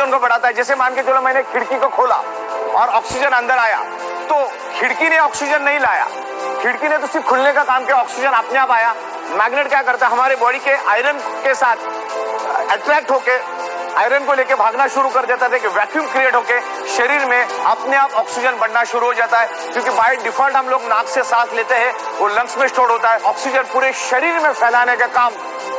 Ozone को बढ़ाता है। जैसे मान के चलो मैंने खिड़की को खोला और ऑक्सीजन अंदर आया, तो खिड़की ने ऑक्सीजन नहीं लाया, खिड़की ने तो सिर्फ खुलने का काम किया, ऑक्सीजन अपने आप आया। मैग्नेट क्या करता है, हमारे बॉडी के आयरन के साथ अट्रैक्ट होके आयरन को लेके भागना शुरू कर देता है कि वैक्यूम क्रिएट होके शरीर में अपने आप ऑक्सीजन बढ़ना शुरू हो जाता है। क्योंकि बाय डिफॉल्ट हम लोग नाक से सांस लेते हैं, वो लंग्स में स्टोर होता है। ऑक्सीजन पूरे शरीर में फैलाने का काम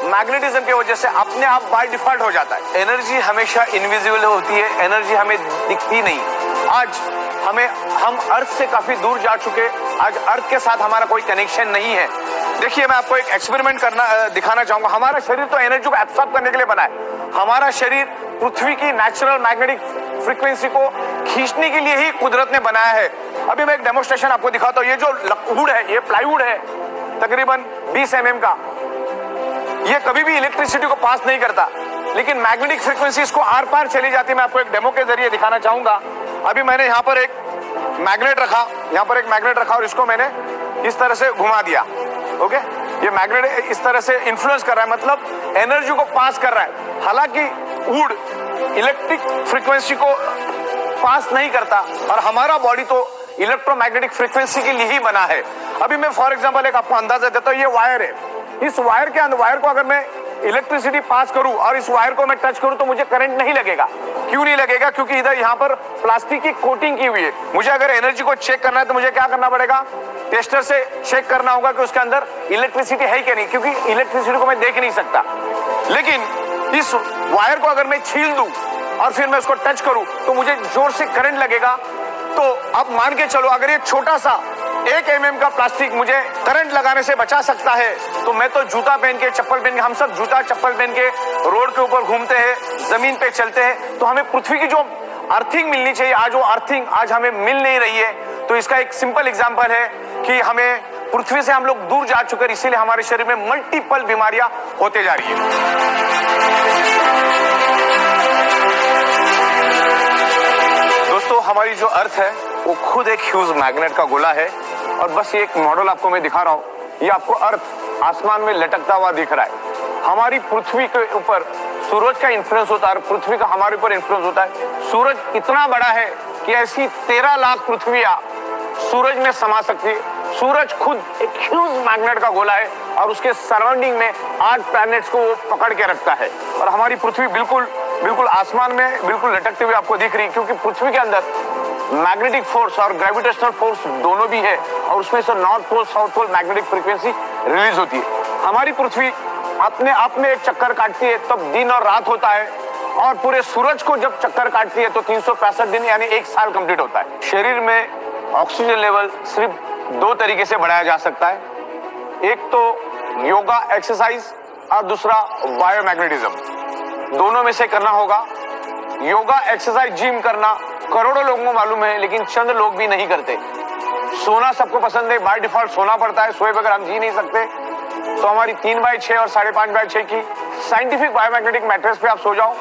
मैग्नेटिज्म की वजह से अपने आप बाय डिफॉल्ट हो जाता है। एनर्जी हमेशा इनविजिबल होती है, एनर्जी हमें दिखती नहीं। आज हम अर्थ से काफी दूर जा चुके, आज अर्थ के साथ हमारा कोई कनेक्शन नहीं है। देखिए, मैं आपको एक एक्सपेरिमेंट दिखाना चाहूंगा। हमारा शरीर तो एनर्जी को एब्सॉर्ब करने के लिए बना है। हमारा शरीर पृथ्वी की नेचुरल मैग्नेटिक फ्रीक्वेंसी को खींचने के लिए ही कुदरत ने बनाया है। अभी मैं एक डेमोन्स्ट्रेशन आपको दिखाता हूँ। ये जो वुड है, ये प्लाईवुड है, तकरीबन 20 mm का। ये कभी भी इलेक्ट्रिसिटी को पास नहीं करता, लेकिन मैग्नेटिक फ्रीक्वेंसी इसको आर पार चली जाती है। मैं आपको एक डेमो के जरिए दिखाना चाहूंगा। अभी मैंने यहाँ पर एक मैग्नेट रखा, और इसको मैंने इस तरह से घुमा दिया। ओके, ये मैग्नेट इस तरह से इन्फ्लुएंस कर रहा है, मतलब एनर्जी को पास कर रहा है। हालांकि वुड इलेक्ट्रिक फ्रीक्वेंसी को पास नहीं करता, और हमारा बॉडी तो इलेक्ट्रोमैग्नेटिक फ्रीक्वेंसी के लिए ही बना है। अभी मैं फॉर एग्जांपल एक आपको अंदाजा देता हूँ। ये वायर है, इस वायर के अंदर, वायर को अगर मैं इलेक्ट्रिसिटी पास करूं और इस वायर को मैं टच करूं तो मुझे करंट नहीं लगेगा। क्यों नहीं लगेगा? क्योंकि इधर यहाँ पर प्लास्टिक की कोटिंग की हुई है। मुझे अगर एनर्जी को चेक करना है तो मुझे क्या करना पड़ेगा? टेस्टर से चेक करना होगा कि उसके अंदर इलेक्ट्रिसिटी है कि नहीं, क्योंकि इलेक्ट्रिसिटी को मैं देख नहीं सकता। लेकिन इस वायर को अगर मैं छील दूं और फिर मैं उसको टच करूं तो मुझे जोर से करंट लगेगा। तो अब मान के चलो, अगर ये छोटा सा 1 mm का प्लास्टिक मुझे करंट लगाने से बचा सकता है, तो मैं तो जूता पहन के, चप्पल पहन के, हम सब जूता चप्पल पहन के रोड के ऊपर घूमते हैं, जमीन पे चलते हैं, तो हमें पृथ्वी की जो अर्थिंग मिलनी चाहिए, आज वो अर्थिंग आज हमें मिल नहीं रही है। तो इसका एक सिंपल एग्जांपल है कि हमें पृथ्वी से हम लोग दूर जा चुके हैं, इसीलिए हमारे शरीर में मल्टीपल बीमारियां होते जा रही है। दोस्तों, हमारी जो अर्थ है वो खुद एक ह्यूज मैग्नेट का गोला है, और बस ये एक मॉडल आपको मैं दिखा रहा हूँ। ये आपको अर्थ आसमान में लटकता हुआ दिख रहा है। हमारी पृथ्वी के ऊपर सूरज का इन्फ्लुएंस होता है और पृथ्वी का हमारे ऊपर इन्फ्लुएंस होता है। सूरज इतना बड़ा है कि ऐसी 13 लाख पृथ्वियां सूरज में समा सकती है। सूरज खुद एक ह्यूज मैग्नेट का गोला है, और उसके सराउंडिंग में 8 प्लैनेट्स को वो पकड़ के रखता है। और हमारी पृथ्वी बिल्कुल आसमान में बिल्कुल लटकते हुए आपको दिख रही है, क्योंकि पृथ्वी के अंदर मैग्नेटिक फोर्स और ग्रेविटेशनल फोर्स दोनों भी है, और उसमें से north pole south pole magnetic frequency release होती है। हमारी पृथ्वी अपने आप में एक चक्कर काटती है, तब दिन और रात होता है, और पूरे सूरज को जब चक्कर काटती है तो 365 दिन यानी 1 साल कंप्लीट होता है। शरीर में ऑक्सीजन लेवल सिर्फ 2 तरीके से बढ़ाया जा सकता है, एक तो योगा एक्सरसाइज और दूसरा बायोमैग्नेटिज्म। दोनों में से करना होगा। योगा एक्सरसाइज जिम करना करोड़ों लोगों को मालूम है, लेकिन चंद लोग भी नहीं करते। सोना सबको पसंद है, बाय डिफॉल्ट सोना पड़ता है, सोए बगैर हम जी नहीं सकते। तो हमारी 3/6 और 5.5/6 की साइंटिफिक बायोमैग्नेटिक मैट्रेस पे आप सो जाओ।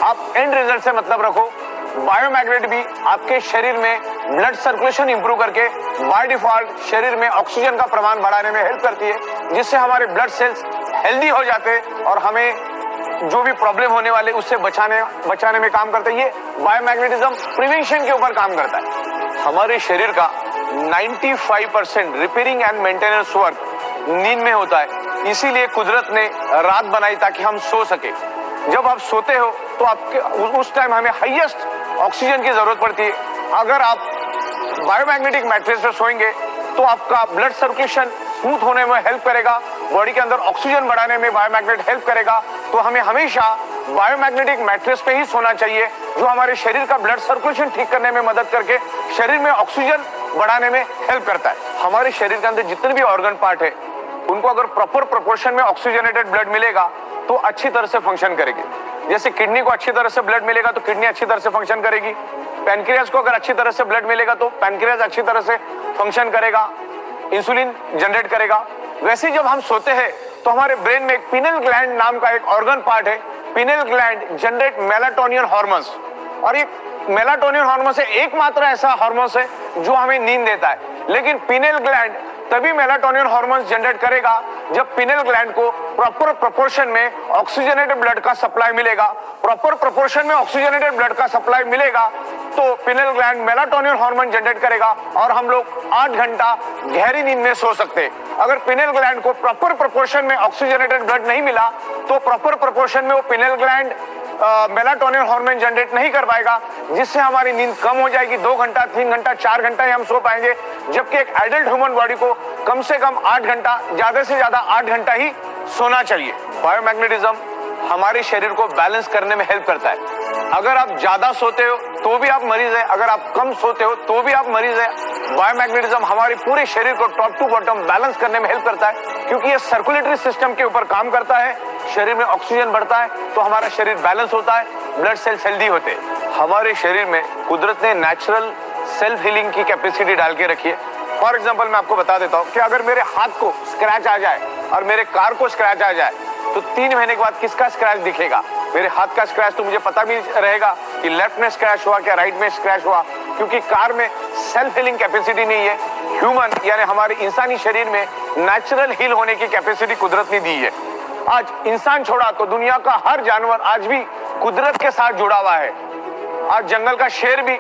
आप एंड रिजल्ट से मतलब रखो। बायोमैग्नेट भी आपके शरीर में ब्लड सर्कुलेशन इंप्रूव करके बाय डिफॉल्ट शरीर में ऑक्सीजन का प्रमाण बढ़ाने में हेल्प करती है, जिससे हमारे ब्लड सेल्स हेल्दी हो जाते हैं और हमें जो भी प्रॉब्लम होने वाले उससे बचाने में काम करता है। ये बायोमैग्नेटिज्म प्रिवेंशन के ऊपर काम करता है। हमारे शरीर का 95% रिपेयरिंग एंड मेंटेनेंस वर्क नींद में होता है, इसीलिए कुदरत ने रात बनाई ताकि हम सो सके। जब आप सोते हो तो आपके उस टाइम हमें हाईएस्ट ऑक्सीजन की जरूरत पड़ती है। अगर आप बायोमैग्नेटिक मैट्रेस पे सोएंगे तो आपका ब्लड सर्कुलेशन स्मूथ होने में हेल्प करेगा, बॉडी के अंदर ऑक्सीजन बढ़ाने में बायोमैग्नेट हेल्प करेगा। तो हमें हमेशा बायोमैग्नेटिक मैट्रेस पे ही सोना चाहिए, जो हमारे शरीर का ब्लड सर्कुलेशन ठीक करने में मदद करके शरीर में ऑक्सीजन बढ़ाने में हेल्प करता है। हमारे शरीर के अंदर जितने भी ऑर्गन पार्ट है, उनको अगर प्रॉपर प्रोपोर्शन में ऑक्सीजनेटेड ब्लड मिलेगा तो अच्छी तरह से फंक्शन करेगी। जैसे किडनी को अच्छी तरह से ब्लड मिलेगा तो किडनी अच्छी तरह से फंक्शन करेगी। पैनक्रियाज को अगर अच्छी तरह से ब्लड मिलेगा तो पैनक्रियाज अच्छी तरह से फंक्शन करेगा, इंसुलिन जनरेट करेगा। वैसे जब हम सोते हैं तो हमारे ब्रेन में एक पिनल ग्लैंड नाम का एक ऑर्गन पार्ट है। Penal gland generate melatonin hormones, और ये मेलाटोनिन हार्मोन से एकमात्र ऐसा हार्मोन है जो हमें नींद देता है। लेकिन पिनल ग्लैंड तभी मेलाटोनिन हार्मोन जनरेट करेगा जब पिनेल ग्लैंड को प्रॉपर प्रोपोर्शन में ऑक्सीजनेटेड ब्लड का सप्लाई मिलेगा। प्रॉपर प्रोपोर्शन में ऑक्सीजनेटेड ब्लड का सप्लाई मिलेगा तो penal gland melatonin hormone generate करेगा और हम लोग 8 घंटा गहरी नींद में सो सकते हैं। अगर पिनेल ग्लैंड को प्रॉपर प्रोपोर्शन में ऑक्सीजनेटेड ब्लड नहीं मिला तो प्रॉपर प्रोपोर्शन में वो penal gland melatonin hormone generate नहीं कर पाएगा, जिससे हमारी नींद कम हो जाएगी। 2 घंटा, 3 घंटा, 4 घंटा ही हम सो पाएंगे, जबकि एक एडल्ट ह्यूमन बॉडी को कम से कम 8 घंटा, ज्यादा से ज्यादा 8 घंटा ही सोना चाहिए। बायोमैग्नेटिज्म हमारे शरीर को बैलेंस करने में हेल्प करता है। अगर आप ज्यादा सोते हो तो भी आप मरीज है, अगर आप कम सोते हो तो भी आप मरीज है। बायोमैग्नेटिज्म हमारे पूरे शरीर को टॉप टू बॉटम बैलेंस करने में हेल्प करता है, क्योंकि ये सर्कुलेटरी सिस्टम के ऊपर काम करता है। शरीर में ऑक्सीजन बढ़ता है तो हमारा शरीर बैलेंस होता है, ब्लड सेल्स हेल्दी होते हैं। हमारे शरीर में कुदरत ने नेचुरल सेल्फ हीलिंग की कैपेसिटी डाल के रखी है। फॉर एग्जाम्पल मैं आपको बता देता हूँ कि अगर मेरे हाथ को स्क्रैच आ जाए और मेरे कार को स्क्रैच आ जाए तो 3 महीने के बाद किसका स्क्रैच दिखेगा? मेरे हाथ का स्क्रैच तो मुझे पता भी रहेगा कि लेफ्ट में स्क्रैच हुआ क्या राइट में स्क्रैच हुआ, क्योंकि कार में सेल्फ हीलिंग कैपेसिटी नहीं है। ह्यूमन यानी हमारे इंसानी शरीर में नेचुरल हील होने की कैपेसिटी कुदरत ने दी है। आज इंसान छोड़ा तो दुनिया का हर जानवर आज भी कुदरत के साथ जुड़ा हुआ है। आज जंगल का शेर भी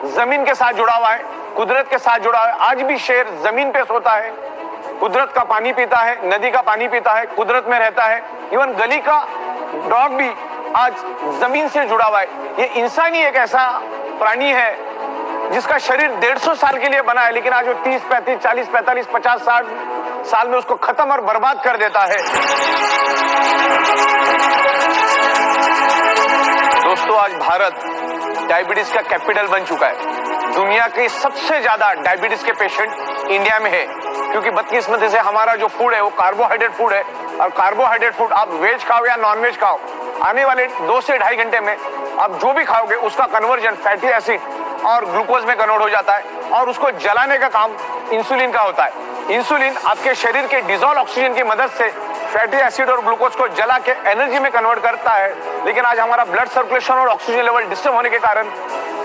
जमीन के साथ जुड़ा हुआ है, कुदरत के साथ जुड़ा हुआ है। आज भी शेर जमीन पे सोता है, कुदरत का पानी पीता है, नदी का पानी पीता है, कुदरत में रहता है। इवन गली का डॉग भी आज जमीन से जुड़ा हुआ है। ये इंसान ही एक ऐसा प्राणी है जिसका शरीर 150 साल के लिए बना है, लेकिन आज वो 30, 35, 40, 45, 50, 60 साल में उसको खत्म और बर्बाद कर देता है। दोस्तों, आज भारत डायबिटीज का कैपिटल बन चुका है। दुनिया के सबसे ज्यादा डायबिटीज के पेशेंट इंडिया में है, क्योंकि बदकिस्मती से हमारा जो फूड है वो कार्बोहाइड्रेट फूड है, और कार्बोहाइड्रेट फूड आप वेज खाओ या नॉन वेज खाओ, आने वाले 2 से 2.5 घंटे में आप जो भी खाओगे उसका कन्वर्जन फैटी एसिड और ग्लूकोज में कन्वर्ट हो जाता है, और उसको जलाने का काम इंसुलिन का होता है। इंसुलिन आपके शरीर के डिसॉल्व ऑक्सीजन की मदद से फैटी एसिड और ग्लूकोज को जला के एनर्जी में कन्वर्ट करता है, लेकिन आज हमारा ब्लड सर्कुलेशन और ऑक्सीजन लेवल डिस्टर्ब होने के कारण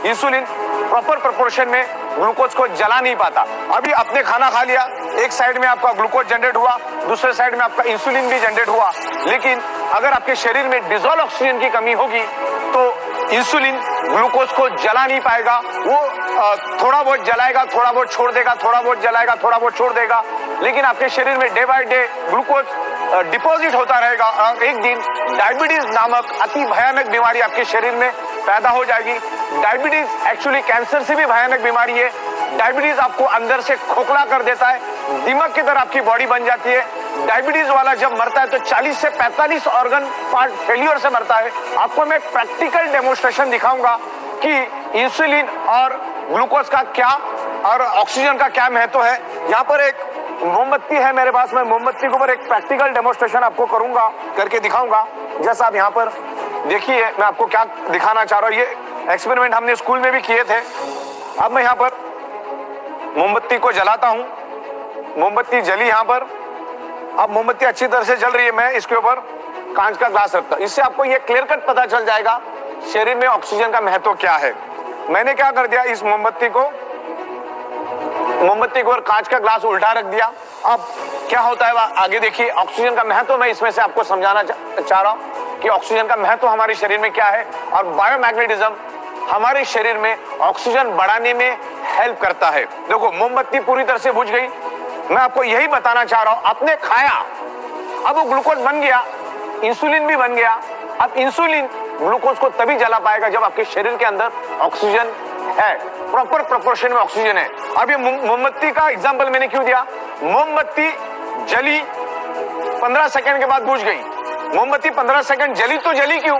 इंसुलिन प्रॉपर प्रोपोर्शन में ग्लूकोज को जला नहीं पाता। अभी आपने खाना खा लिया, एक साइड में आपका ग्लूकोज जनरेट हुआ, दूसरे साइड में आपका इंसुलिन भी जनरेट हुआ, लेकिन अगर आपके शरीर में डिसॉल्व ऑक्सीजन की कमी होगी तो इंसुलिन ग्लूकोज को जला नहीं पाएगा। वो थोड़ा बहुत जलाएगा, थोड़ा बहुत छोड़ देगा, थोड़ा बहुत जलाएगा, थोड़ा बहुत छोड़ देगा, लेकिन आपके शरीर में day by day glucose deposit होता रहेगा, और एक दिन डायबिटीज नामक अति भयानक बीमारी आपके शरीर में पैदा हो जाएगी। डायबिटीज एक्चुअली कैंसर से भी भयानक बीमारी है। डायबिटीज आपको अंदर से खोखला कर देता है, दिमाग की तरह आपकी बॉडी बन जाती है। डायबिटीज वाला जब मरता है तो 40 से 45 ऑर्गन पार्ट फेलियर से मरता है। आपको मैं प्रैक्टिकल डेमोन्स्ट्रेशन दिखाऊंगा कि इंसुलिन और ग्लूकोज का क्या और ऑक्सीजन का क्या महत्व है। यहाँ पर एक मोमबत्ती है मेरे पास, मैं मोमबत्ती के ऊपर एक प्रैक्टिकल डेमोन्स्ट्रेशन आपको करूंगा, करके दिखाऊंगा। जैसा आप यहाँ पर देखिए, मैं आपको क्या दिखाना चाह रहा हूँ। ये एक्सपेरिमेंट हमने स्कूल में भी किए थे। अब मैं यहाँ पर मोमबत्ती को जलाता हूँ, मोमबत्ती जली यहाँ पर। अब मोमबत्ती अच्छी तरह से जल रही है, मैं इसके ऊपर कांच का ग्लास रखता हूँ। इससे आपको ये क्लियर कट पता चल जाएगा शरीर में ऑक्सीजन का महत्व क्या है। मैंने क्या कर दिया, इस मोमबत्ती को और कांच का ग्लास उल्टा रख दिया। अब क्या होता है आगे देखिए। ऑक्सीजन का महत्व मैं इसमें से आपको समझाना चाह रहा हूँ कि ऑक्सीजन का महत्व हमारे शरीर में क्या है, और बायोमैग्नेटिज्म हमारे शरीर में ऑक्सीजन बढ़ाने में हेल्प करता है। देखो, मोमबत्ती पूरी तरह से बुझ गई। मैं आपको यही बताना चाह रहा हूं, आपने खाया, अब वो ग्लूकोज बन गया, इंसुलिन भी बन गया। अब इंसुलिन ग्लूकोज को तभी जला पाएगा जब आपके शरीर के अंदर ऑक्सीजन है, प्रॉपर प्रोपोर्शन में ऑक्सीजन है। अब ये मोमबत्ती का एग्जांपल मैंने क्यों दिया, मोमबत्ती जली 15 सेकंड के बाद बुझ गई। मोमबत्ती 15 सेकंड जली तो जली क्यों,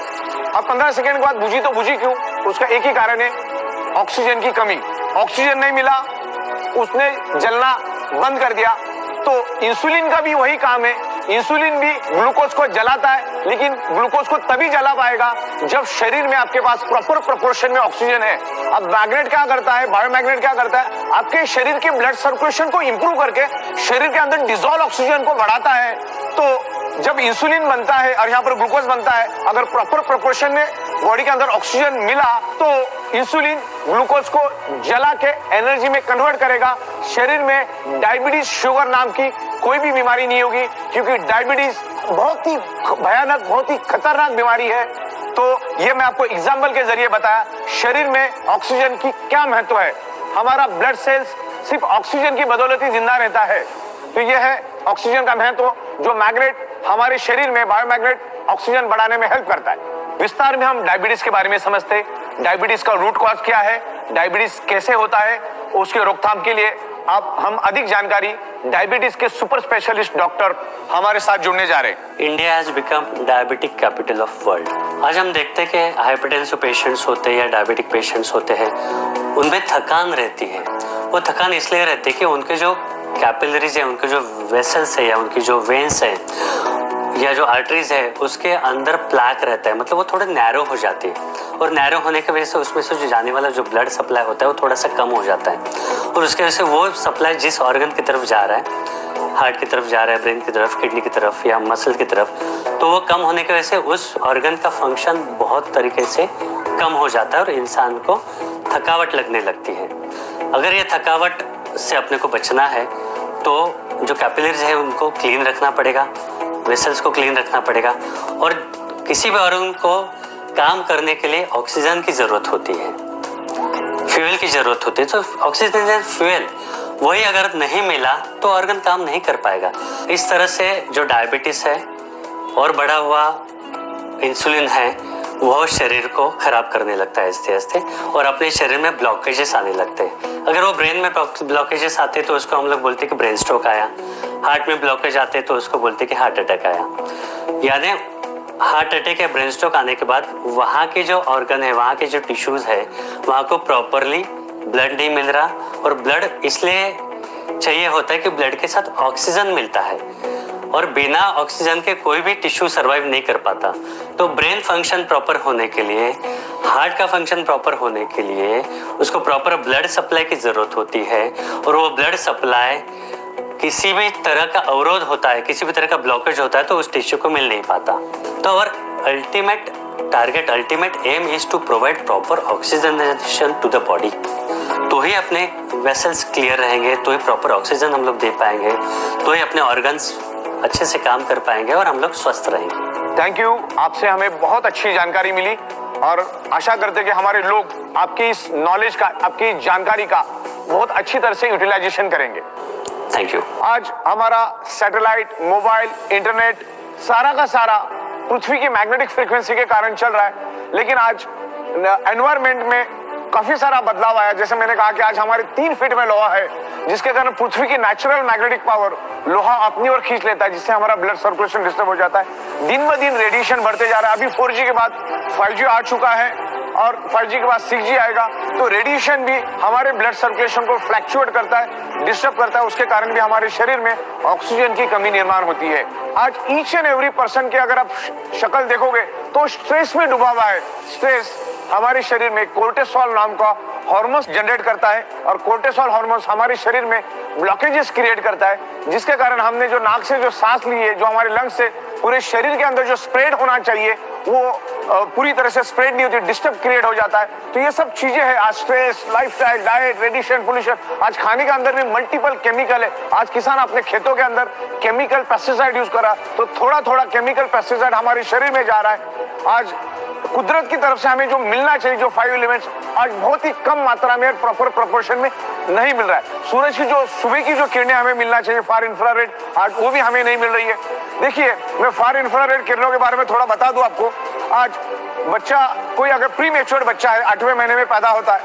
अब 15 सेकंड के बाद बुझी तो बुझी क्यों? उसका एक ही कारण है, ऑक्सीजन की कमी। ऑक्सीजन नहीं मिला, उसने जलना बंद कर दिया। तो इंसुलिन का भी वही काम है, इंसुलिन भी ग्लूकोज को जलाता है, लेकिन ग्लूकोज को तभी जला पाएगा जब शरीर में आपके पास प्रॉपर प्रोपोर्शन में ऑक्सीजन है। अब मैग्नेट क्या करता है, बायोमैग्नेट क्या करता है, आपके शरीर के ब्लड सर्कुलेशन को इंप्रूव करके शरीर के अंदर डिसॉल्व ऑक्सीजन को बढ़ाता है। तो जब इंसुलिन बनता है और यहाँ पर ग्लूकोज बनता है, अगर प्रॉपर प्रोपोर्शन में बॉडी के अंदर ऑक्सीजन मिला तो इंसुलिन ग्लूकोज को जला के एनर्जी में कन्वर्ट करेगा, शरीर में डायबिटीज शुगर नाम की कोई भी बीमारी नहीं होगी, क्योंकि डायबिटीज बहुत ही भयानक, बहुत ही खतरनाक बीमारी है। तो ये मैं आपको एग्जाम्पल के जरिए बताया शरीर में ऑक्सीजन की क्या महत्व है। हमारा ब्लड सेल्स सिर्फ ऑक्सीजन की बदौलत ही जिंदा रहता है। तो यह है ऑक्सीजन का महत्व, जो मैग्नेट हमारे शरीर में बायोमैग्नेट ऑक्सीजन बढ़ाने में हेल्प करता है। विस्तार में हम डायबिटीज के बारे में समझते हैं। डायबिटीज का रूट कॉज क्या है, डायबिटीज कैसे होता है, उसके रोकथाम के लिए हम अधिक जानकारी डायबिटीज के सुपर स्पेशलिस्ट डॉक्टर हमारे साथ जुड़ने जा रहे हैं। India has become diabetic capital of world. आज हम देखते हैं कि हाइपरटेंसिव पेशेंट्स होते हैं या डायबिटिक पेशेंट्स होते हैं, उनमें थकान रहती है। वो थकान इसलिए रहती है कि उनके जो कैपिलरीज है, उनके जो वेसल्स है या उनकी जो वेन्स है या जो आर्टरीज है, उसके अंदर प्लैक रहता है, मतलब वो थोड़े नैरो हो जाती है। और नैरो होने की वजह से उसमें से जो जाने वाला जो ब्लड सप्लाई होता है वो थोड़ा सा कम हो जाता है, और उसके वजह से वो सप्लाई जिस ऑर्गन की तरफ जा रहा है, हार्ट की तरफ जा रहा है, ब्रेन की तरफ, किडनी की तरफ या मसल की तरफ, तो वो कम होने की वजह से उस ऑर्गन का फंक्शन बहुत तरीके से कम हो जाता है और इंसान को थकावट लगने लगती है। अगर ये थकावट से अपने को बचना है तो जो कैपिलरीज है उनको क्लीन रखना पड़ेगा, वेसल्स को क्लीन रखना पड़ेगा, और किसी भी ऑर्गन को काम करने के लिए ऑक्सीजन की जरूरत होती है, फ्यूल की जरूरत होती है। तो ऑक्सीजन एंड फ्यूल वही अगर नहीं मिला तो ऑर्गन काम नहीं कर पाएगा। इस तरह से जो डायबिटीज है और बढ़ा हुआ इंसुलिन है वो शरीर को खराब करने लगता है आहिस्ते आहिस्ते, और अपने शरीर में ब्लॉकेजेस आने लगते हैं। अगर वो ब्रेन में ब्लॉकेजेस आते तो उसको हम लोग बोलते हैं कि ब्रेन स्ट्रोक आया। हार्ट में ब्लॉकेज आते तो उसको बोलते हैं कि हार्ट अटैक आया। यानी हार्ट अटैक या ब्रेन स्ट्रोक आने के बाद वहाँ के जो ऑर्गन है, वहाँ के जो टिश्यूज है, वहाँ को प्रॉपरली ब्लड नहीं मिल रहा, और ब्लड इसलिए चाहिए होता है कि ब्लड के साथ ऑक्सीजन मिलता है, और बिना ऑक्सीजन के कोई भी टिश्यू सरवाइव नहीं कर पाता। तो ब्रेन फंक्शन प्रॉपर होने के लिए, हार्ट का फंक्शन प्रॉपर होने के लिए उसको प्रॉपर ब्लड सप्लाई की जरूरत होती है, और वो ब्लड सप्लाई किसी भी तरह का अवरोध होता है, किसी भी तरह का ब्लॉकेज होता है तो उस टिश्यू को मिल नहीं पाता। तो और ultimate target, ultimate aim is to provide proper oxygenation to the body. तो ही अपने वेसल्स क्लियर रहेंगे, तो ही प्रॉपर ऑक्सीजन हम लोग दे पाएंगे, तो ही अपने ऑर्गन्स अच्छे से काम कर पाएंगे और हम लोग स्वस्थ रहेंगे। थैंक यू, आपसे हमें बहुत अच्छी जानकारी मिली, और आशा करते हैं कि हमारे लोग आपकी इस नॉलेज का, आपकी जानकारी का बहुत अच्छी तरह से यूटिलाइजेशन करेंगे। Thank you. आज हमारा सैटेलाइट, मोबाइल, इंटरनेट सारा का सारा पृथ्वी की मैग्नेटिक फ्रीक्वेंसी के कारण चल रहा है, लेकिन आज एनवायरमेंट में काफी सारा बदलाव आया। जैसे मैंने कहा कि आज हमारे 3 फीट में लोहा है, जिसके कारण पृथ्वी की नेचुरल मैग्नेटिक पावर लोहा अपनी ओर खींच लेता है, जिससे हमारा ब्लड सर्कुलेशन डिस्टर्ब हो जाता है। दिन ब दिन रेडिएशन बढ़ते जा रहा है। अभी 4G के बाद 5G आ चुका है, और 5G के बाद 6G आएगा। तो रेडिएशन भी हमारे ब्लड सर्कुलेशन को फ्लैक्चुएट करता है, डिस्टर्ब करता है। उसके कारण भी हमारे शरीर में ऑक्सीजन की कमी निर्माण होती है। आज ईच एंड एवरी पर्सन के अगर आप शक्ल देखोगे तो स्ट्रेस में डूबा हुआ है। स्ट्रेस हमारे शरीर में कोर्टिसोल नाम का हार्मोन्स जनरेट करता है, और कोर्टिसोल हार्मोन्स हमारे शरीर में ब्लॉकेजेस क्रिएट करता है, जिसके कारण हमने जो नाक से जो सांस ली है, जो हमारे लंग्स से पूरे शरीर के अंदर जो स्प्रेड होना चाहिए वो पूरी तरह से स्प्रेड नहीं होती, डिस्टर्ब क्रिएट हो जाता है। तो ये सब चीजें हैं। आज stress, lifestyle, diet, radiation, pollution, आज खाने के अंदर भी मल्टीपल केमिकल है। आज किसान अपने खेतों के अंदर केमिकल पेस्टिसाइड यूज कर रहा है, तो थोड़ा थोड़ा केमिकल पेस्टिसाइड हमारे शरीर में जा रहा है। आज कुदरत की तरफ से हमें जो मिलना चाहिए, जो 5 एलिमेंट्स, आज बहुत ही कम मात्रा में, प्रॉपर प्रोपोर्शन में नहीं मिल रहा है। सूरज की जो सुबह की जो किरणें हमें मिलना चाहिए, फार इंफ्रारेड, आज वो भी हमें नहीं मिल रही है। देखिए, मैं फार इंफ्रारेड किरणों के बारे में थोड़ा बता दूं आपको। आज बच्चा, कोई अगर प्री मैच्योर्ड बच्चा है, 8वें महीने में पैदा होता है,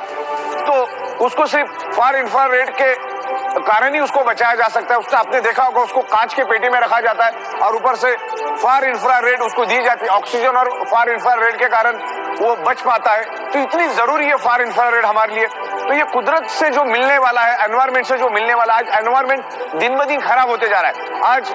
तो उसको सिर्फ फार इंफ्रारेड के कारण ही उसको बचाया जा सकता है। उसने आपने देखा होगा, उसको कांच के पेटी में रखा जाता है और ऊपर से फार इंफ्रारेड उसको दी जाती है। ऑक्सीजन और फार इंफ्रारेड के कारण वो बच पाता है। तो इतनी जरूरी है फार इंफ्रारेड हमारे लिए। तो ये कुदरत से जो मिलने वाला है, एनवायरमेंट से जो मिलने वाला है, आज एनवायरमेंट दिन ब दिन खराब होते जा रहा है। आज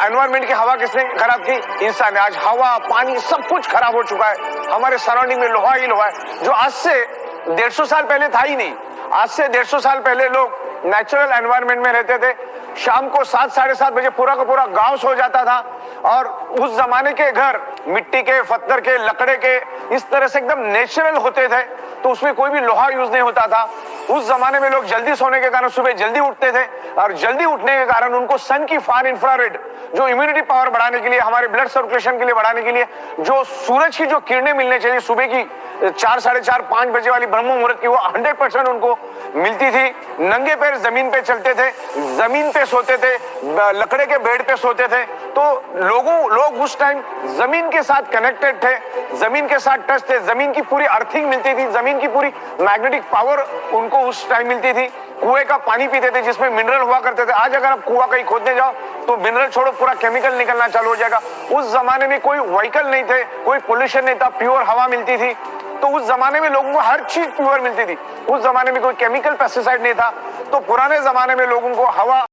एनवायरमेंट की हवा किसने खराब की? इंसान ने। आज हवा, पानी, सब कुछ खराब हो चुका है। हमारे सराउंडिंग में लोहा ही लोहा है, जो आज से 150 साल पहले था ही नहीं। आज से 150 साल पहले लोग नेचुरल एनवायरनमेंट में रहते थे। शाम को 7, साढ़े 7 बजे पूरा का पूरा गांव सो जाता था, और उस जमाने के घर मिट्टी के, पत्थर के, लकड़े के, इस तरह से एकदम नेचुरल होते थे। तो उसमें कोई भी लोहा यूज नहीं होता था। उस जमाने में लोग जल्दी सोने के कारण सुबह जल्दी उठते थे और जल्दी उठने के कारण उनको सन की फार इंफ्रारेड जो इम्यूनिटी पावर बढ़ाने के लिए, हमारे ब्लड सर्कुलेशन के लिए बढ़ाने के लिए जो सूरज की जो किरणें मिलने चाहिए सुबह की 4, साढ़े 4, 5 बजे वाली ब्रह्म मुहूर्त की, वो 100% उनको मिलती थी। नंगे पैर जमीन पे चलते थे, जमीन पे सोते थे, लकड़े के बेड पे सोते थे। तो लोग उस टाइम जमीन के साथ कनेक्टेड थे, जमीन के साथ टच थे, जमीन की पूरी अर्थिंग मिलती थी, जमीन की पूरी मैग्नेटिक पावर उनको उस टाइम मिलती थी। कुएं का पानी पीते थे जिसमें मिनरल हुआ करते थे। आज अगर आप कुआं कहीं खोदने जाओ तो मिनरल छोड़ो, पूरा केमिकल निकलना चालू हो जाएगा। उस जमाने में कोई व्हीकल नहीं थे, कोई पोल्यूशन नहीं था, प्योर हवा मिलती थी। तो उस जमाने में लोगों को हर चीज प्योर मिलती थी। उस जमाने में कोई केमिकल पेस्टिसाइड नहीं था। तो पुराने जमाने में लोगों को हवा